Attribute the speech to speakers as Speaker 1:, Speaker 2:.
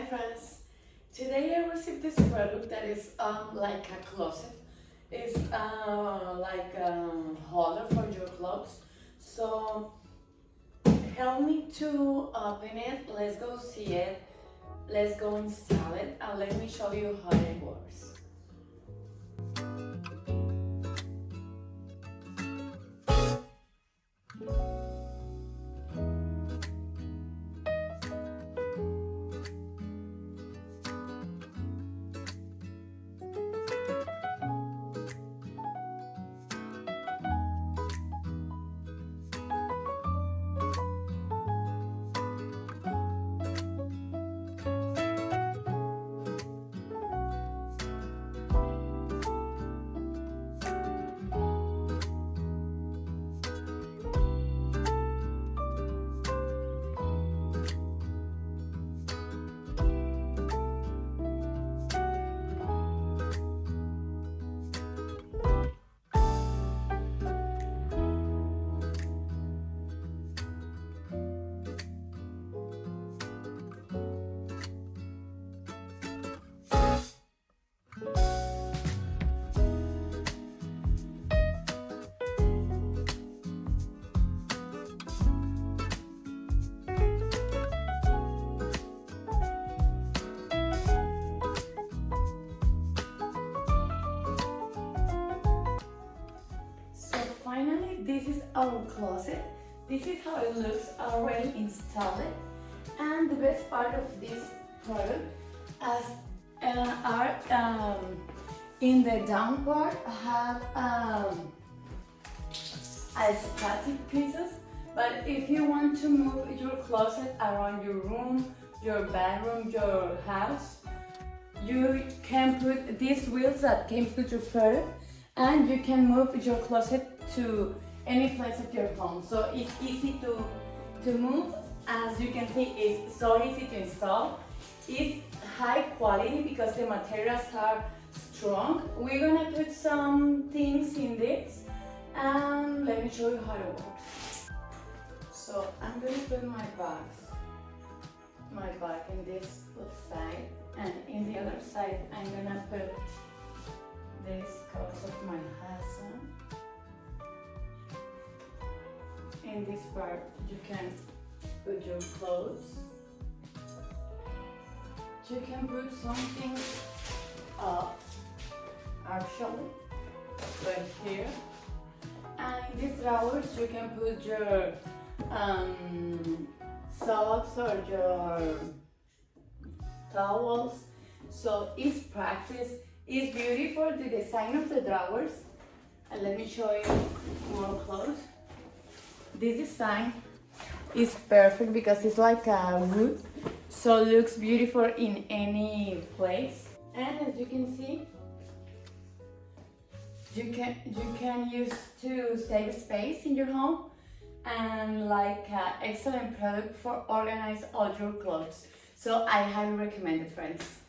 Speaker 1: friends, today I received this product that is like a closet. It's like a holder for your clothes. So help me to open it. Let's go see it. Let's go install it and let me show you how it works. Finally, this is our closet. This is how it looks already installed. And the best part of this product are in the down part have a static pieces. But if you want to move your closet around your room, your bedroom, your house, you can put these wheels that came with your product, and you can move your closet to any place of your home. So it's easy to move. As you can see, it's so easy to install. It's high quality because the materials are strong. We're gonna put some things in this and let me show you how it works. So I'm gonna put my bag in this side, and in the other side I'm gonna put this covers of my husband. In this part you can put your clothes. You can put something up actually right here, and in these drawers you can put your socks or your towels. So it's practice. It's beautiful, the design of the drawers. And let me show you more close. This design is perfect because it's like a wood, so it looks beautiful in any place. And as you can see, you can use to save space in your home, and like an excellent product for organize all your clothes. So I highly recommend it, friends.